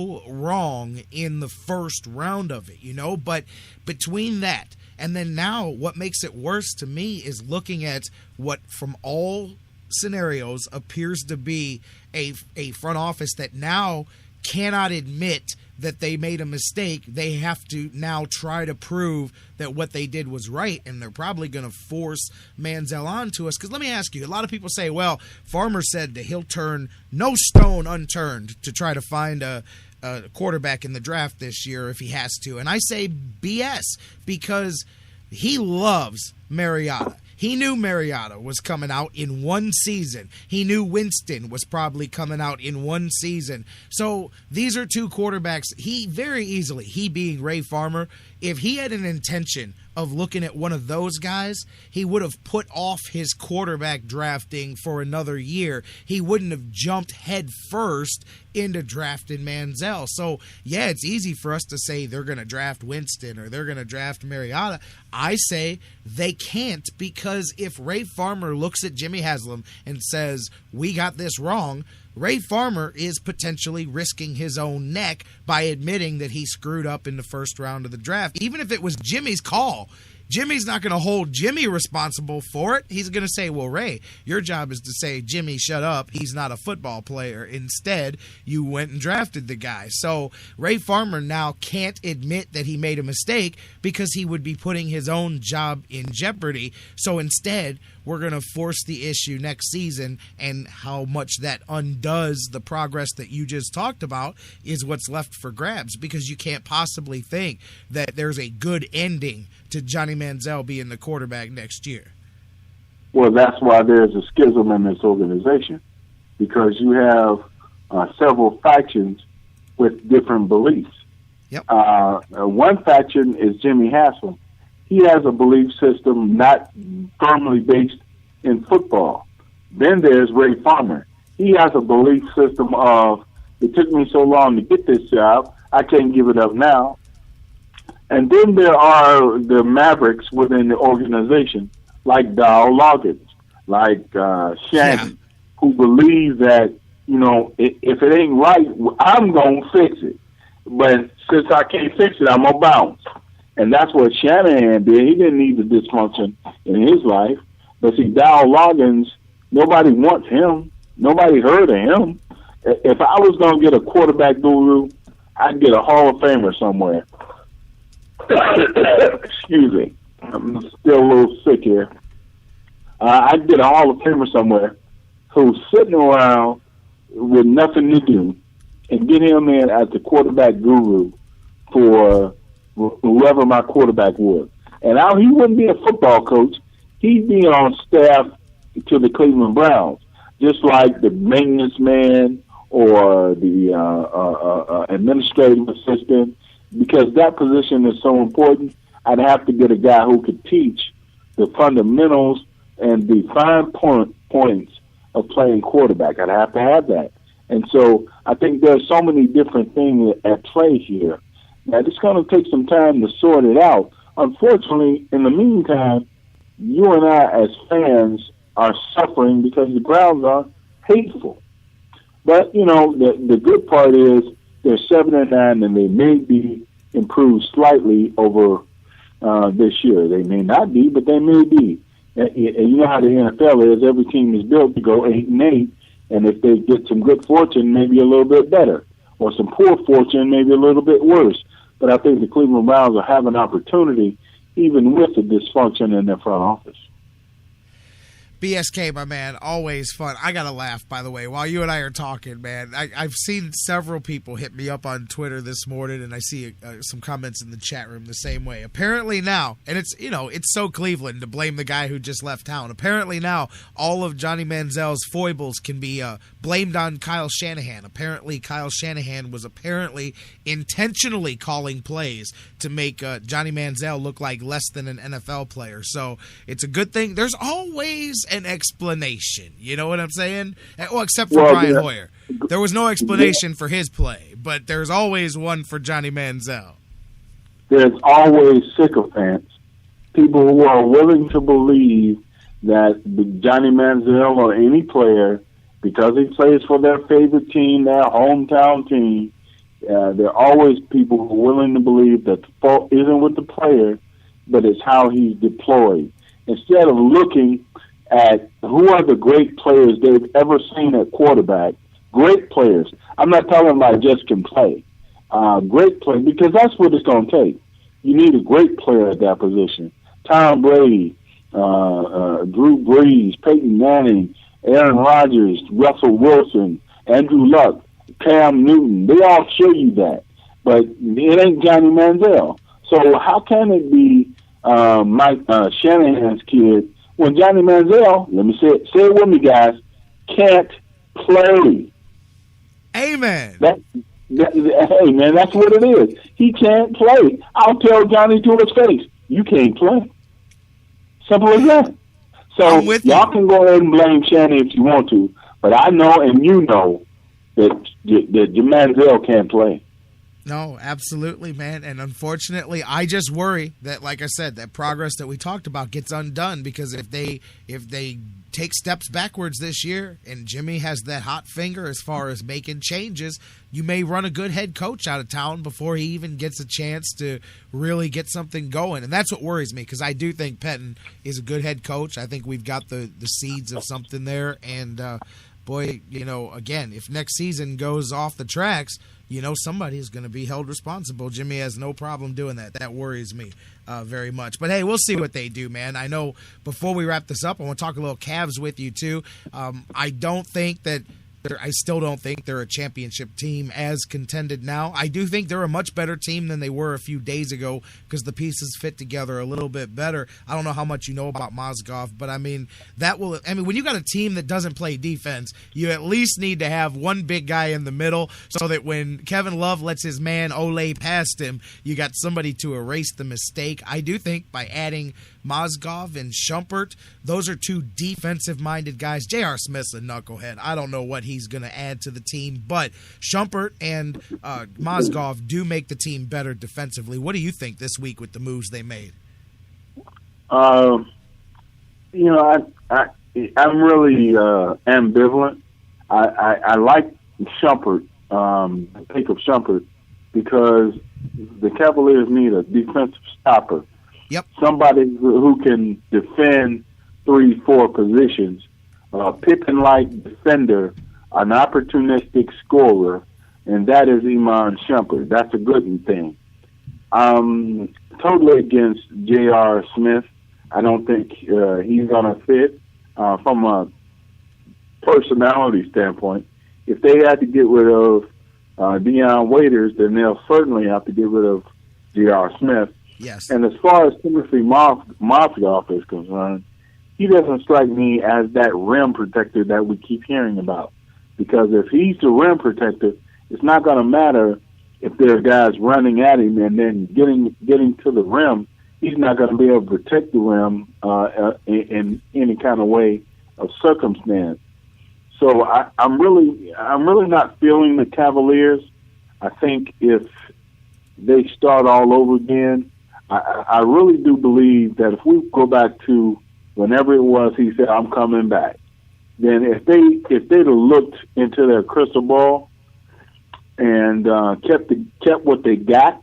so wrong in the first round of it, but between that and then now what makes it worse to me is looking at what from all scenarios appears to be a front office that now cannot admit that they made a mistake. They have to now try to prove that what they did was right, and they're probably going to force Manziel onto us. Because let me ask you, a lot of people say, well, Farmer said that he'll turn no stone unturned to try to find a quarterback in the draft this year if he has to. And I say BS, because he loves Mariota. He knew Mariota was coming out in one season. He knew Winston was probably coming out in one season. So these are two quarterbacks. He very easily, he being Ray Farmer, if he had an intention of looking at one of those guys, he would have put off his quarterback drafting for another year. He wouldn't have jumped head first into drafting Manziel. So, yeah, it's easy for us to say they're going to draft Winston or they're going to draft Mariota. I say they can't, because if Ray Farmer looks at Jimmy Haslam and says, we got this wrong, Ray Farmer is potentially risking his own neck by admitting that he screwed up in the first round of the draft. Even if it was Jimmy's call, Jimmy's not going to hold Jimmy responsible for it. He's going to say, well, Ray, your job is to say, Jimmy, shut up. He's not a football player. Instead, you went and drafted the guy. So Ray Farmer now can't admit that he made a mistake because he would be putting his own job in jeopardy. So instead, we're going to force the issue next season, and how much that undoes the progress that you just talked about is what's left for grabs, because you can't possibly think that there's a good ending to Johnny Manziel being the quarterback next year. Well, that's why there's a schism in this organization, because you have several factions with different beliefs. Yep. One faction is Jimmy Haslam. He has a belief system not firmly based in football. Then there's Ray Farmer. He has a belief system of, it took me so long to get this job, I can't give it up now. And then there are the mavericks within the organization, like Dow Loggins, like Shannon, who believe that, if it ain't right, I'm going to fix it. But since I can't fix it, I'm going to bounce. And that's what Shanahan did. He didn't need the dysfunction in his life. But see, Dow Loggins, nobody wants him. Nobody heard of him. If I was going to get a quarterback guru, I'd get a Hall of Famer somewhere. Excuse me. I'm still a little sick here. I'd get a Hall of Famer somewhere who's sitting around with nothing to do and get him in as the quarterback guru for whoever my quarterback was. And now he wouldn't be a football coach. He'd be on staff to the Cleveland Browns, just like the maintenance man or the administrative assistant, because that position is so important. I'd have to get a guy who could teach the fundamentals and the fine points of playing quarterback. I'd have to have that. And so I think there's so many different things at play here. Now, it's going to take some time to sort it out. Unfortunately, in the meantime, you and I as fans are suffering because the Browns are hateful. But, the good part is they're 7-9, and they may be improved slightly over this year. They may not be, but they may be. And you know how the NFL is. Every team is built to go 8-8, and if they get some good fortune, maybe a little bit better, or some poor fortune, maybe a little bit worse. But I think the Cleveland Browns will have an opportunity, even with the dysfunction in their front office. BSK, my man, always fun. I got to laugh, by the way, while you and I are talking, man. I've seen several people hit me up on Twitter this morning, and I see some comments in the chat room the same way. Apparently now, and it's so Cleveland to blame the guy who just left town. Apparently now, all of Johnny Manziel's foibles can be blamed on Kyle Shanahan. Apparently, Kyle Shanahan was intentionally calling plays to make Johnny Manziel look like less than an NFL player. So it's a good thing. There's always an explanation. You know what I'm saying? Well, except for Brian Hoyer. There was no explanation for his play, but there's always one for Johnny Manziel. There's always sycophants, people who are willing to believe that Johnny Manziel or any player, because he plays for their favorite team, their hometown team, There are always people who are willing to believe that the fault isn't with the player, but it's how he's deployed. Instead of looking at who are the great players they've ever seen at quarterback, great players. I'm not talking about just can play. Great players, because that's what it's going to take. You need a great player at that position. Tom Brady, Drew Brees, Peyton Manning, Aaron Rodgers, Russell Wilson, Andrew Luck, Cam Newton. They all show you that. But it ain't Johnny Manziel. So how can it be Mike Shanahan's kid when Johnny Manziel, let me say it with me, guys, can't play? Amen. Hey, man, that's what it is. He can't play. I'll tell Johnny to his face, you can't play. Simple as that. So y'all can go ahead and blame Shanny if you want to, but I know and you know that Manziel can't play. No, absolutely, man. And unfortunately, I just worry that, like I said, that progress that we talked about gets undone, because if they take steps backwards this year and Jimmy has that hot finger as far as making changes, you may run a good head coach out of town before he even gets a chance to really get something going. And that's what worries me, because I do think Pettin is a good head coach. I think we've got the seeds of something there. And, boy, again, if next season goes off the tracks, somebody is going to be held responsible. Jimmy has no problem doing that. That worries me very much. But, hey, we'll see what they do, man. I know before we wrap this up, I want to talk a little Cavs with you, too. I still don't think they're a championship team as contended now. I do think they're a much better team than they were a few days ago, because the pieces fit together a little bit better. I don't know how much you know about Mozgov, but when you got a team that doesn't play defense, you at least need to have one big guy in the middle, so that when Kevin Love lets his man Ole past him, you got somebody to erase the mistake. I do think by adding Mozgov and Shumpert, those are two defensive-minded guys. J.R. Smith's a knucklehead. I don't know what he's going to add to the team, but Shumpert and Mozgov do make the team better defensively. What do you think this week with the moves they made? I'm really ambivalent. I like Shumpert, the pick of Shumpert, because the Cavaliers need a defensive stopper. Yep. Somebody who can defend 3-4 positions, Pippen-like defender, an opportunistic scorer, and that is Iman Shumpert. That's a good thing. Totally against J.R. Smith. I don't think he's going to fit from a personality standpoint. If they had to get rid of Deion Waiters, then they'll certainly have to get rid of J.R. Smith. Yes. And as far as Timothy Mozgov is concerned, he doesn't strike me as that rim protector that we keep hearing about. Because if he's the rim protector, it's not going to matter if there are guys running at him and then getting to the rim. He's not going to be able to protect the rim in any kind of way of circumstance. So I'm really not feeling the Cavaliers. I think if they start all over again, I really do believe that if we go back to whenever it was he said, I'm coming back, then if they'd have looked into their crystal ball and kept what they got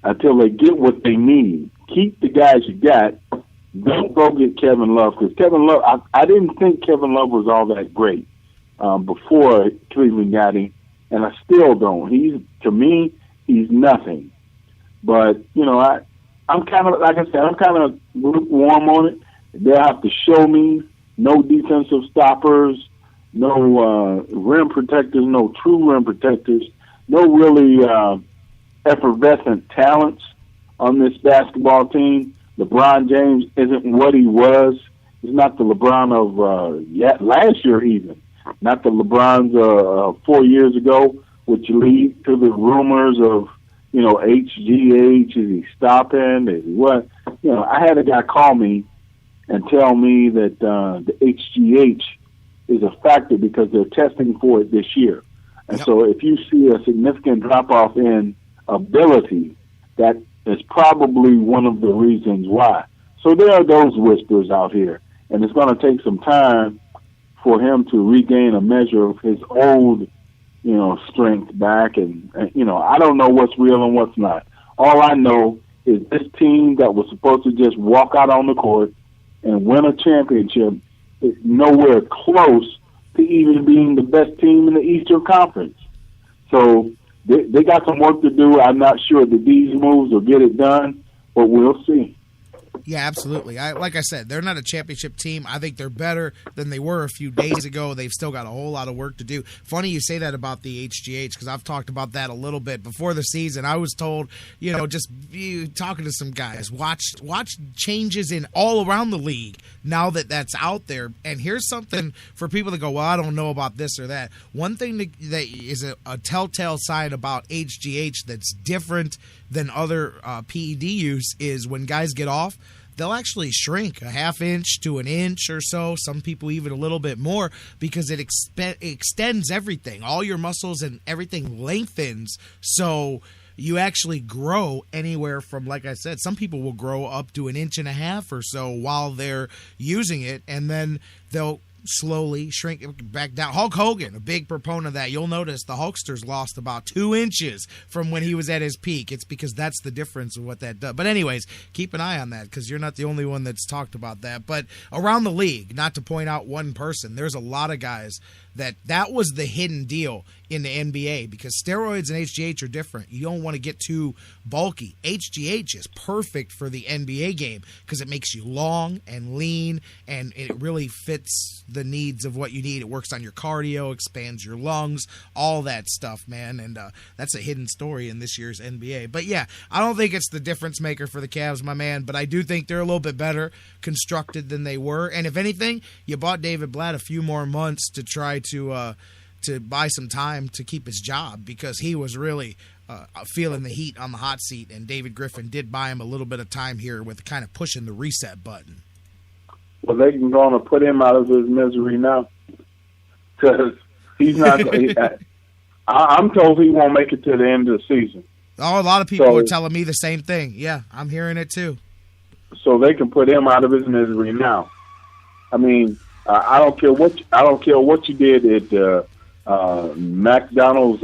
until they get what they need, keep the guys you got, don't go get Kevin Love, because Kevin Love, I didn't think Kevin Love was all that great before Cleveland got him, and I still don't. To me, he's nothing. But, I'm kind of, like I said, I'm kind of lukewarm on it. They'll have to show me no defensive stoppers, no rim protectors, no true rim protectors, no really effervescent talents on this basketball team. LeBron James isn't what he was. He's not the LeBron of last year even. Not the LeBrons 4 years ago, which lead to the rumors of, HGH, is he stopping? Is he what? I had a guy call me and tell me that the HGH is a factor because they're testing for it this year. And so if you see a significant drop-off in ability, that is probably one of the reasons why. So there are those whispers out here, and it's going to take some time for him to regain a measure of his old strength back. And, I don't know what's real and what's not. All I know is this team that was supposed to just walk out on the court and win a championship is nowhere close to even being the best team in the Eastern Conference. So they got some work to do. I'm not sure that these moves will get it done, but we'll see. Yeah, absolutely. Like I said, they're not a championship team. I think they're better than they were a few days ago. They've still got a whole lot of work to do. Funny you say that about the HGH, because I've talked about that a little bit. Before the season, I was told, just talking to some guys, watch changes in all around the league now that that's out there. And here's something for people that go, well, I don't know about this or that. One thing that is a telltale sign about HGH that's different than other PED use is when guys get off, they'll actually shrink a half inch to an inch or so, some people even a little bit more, because it extends everything. All your muscles and everything lengthens, so you actually grow anywhere from, like I said, some people will grow up to an inch and a half or so while they're using it, and then they'll slowly shrink back down. Hulk Hogan, a big proponent of that. You'll notice the Hulkster's lost about 2 inches from when he was at his peak. It's because that's the difference of what that does. But anyways, keep an eye on that, because you're not the only one that's talked about that. But around the league, not to point out one person, there's a lot of guys that was the hidden deal in the NBA, because steroids and HGH are different. You don't want to get too bulky. HGH is perfect for the NBA game because it makes you long and lean, and it really fits the needs of what you need. It works on your cardio, expands your lungs, all that stuff, man. And that's a hidden story in this year's NBA. But yeah, I don't think it's the difference maker for the Cavs, my man, but I do think they're a little bit better constructed than they were. And if anything, you bought David Blatt a few more months to try to buy some time to keep his job, because he was really feeling the heat on the hot seat, and David Griffin did buy him a little bit of time here with kind of pushing the reset button. Well, they can go on and put him out of his misery now, because he's not. I'm told he won't make it to the end of the season. Oh, a lot of people are telling me the same thing. Yeah, I'm hearing it too. So they can put him out of his misery now. I mean, I don't care what you did at McDonald's.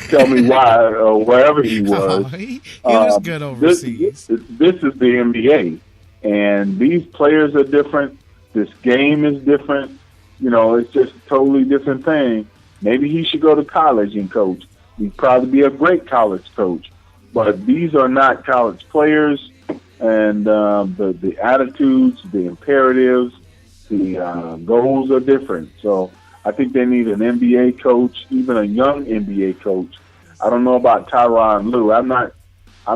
Tell me why, or wherever he was. He was good overseas. This is the NBA, and these players are different. This game is different. It's just a totally different thing. Maybe he should go to college and coach. He'd probably be a great college coach. But these are not college players, and the attitudes, the imperatives, the goals are different. So I think they need an NBA coach, even a young NBA coach. I don't know about Tyronn Lue. I'm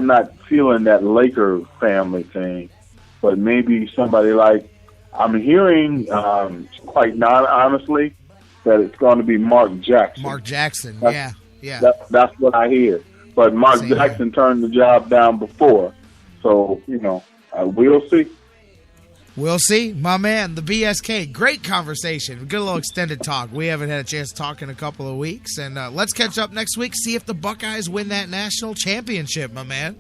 not feeling that Laker family thing, but maybe somebody like, I'm hearing quite not honestly that it's going to be Mark Jackson. Mark Jackson, yeah. That's what I hear. But Mark Jackson turned the job down before, so we'll see. We'll see, my man, the BSK. Great conversation. Good little extended talk. We haven't had a chance to talk in a couple of weeks. And let's catch up next week, see if the Buckeyes win that national championship, my man.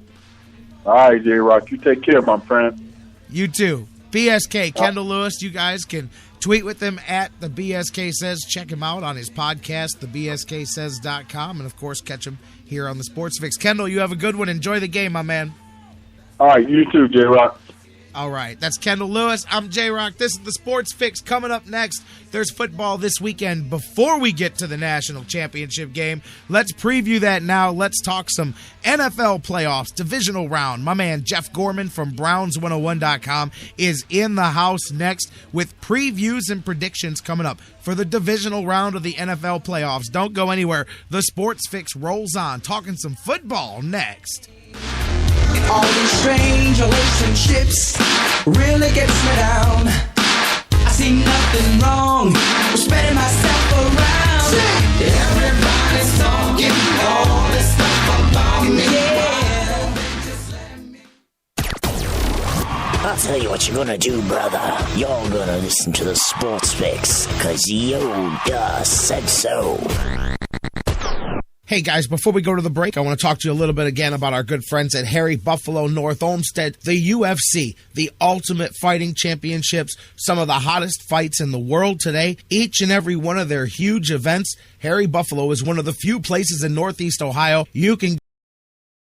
All right, J-Rock. You take care, my friend. You too. BSK, Kendall Lewis. You guys can tweet with him at the BSK Says. Check him out on his podcast, thebsksays.com. And, of course, catch him here on the Sports Fix. Kendall, you have a good one. Enjoy the game, my man. All right, you too, J-Rock. All right, that's Kendall Lewis. I'm J-Rock. This is the Sports Fix. Coming up next, there's football this weekend before we get to the national championship game. Let's preview that now. Let's talk some NFL playoffs, divisional round. My man Jeff Gorman from Browns101.com is in the house next with previews and predictions coming up for the divisional round of the NFL playoffs. Don't go anywhere. The Sports Fix rolls on. Talking some football next. All these strange relationships really gets me down. I see nothing wrong with spreading myself around. Everybody's talking all this stuff about me. I'll tell you what you're gonna do, brother. You're gonna listen to the Sports Fix, 'cause Yoda said so. Hey guys, before we go to the break, I want to talk to you a little bit again about our good friends at Harry Buffalo North Olmsted, the UFC, the Ultimate Fighting Championships, some of the hottest fights in the world today. Each and every one of their huge events, Harry Buffalo is one of the few places in Northeast Ohio you can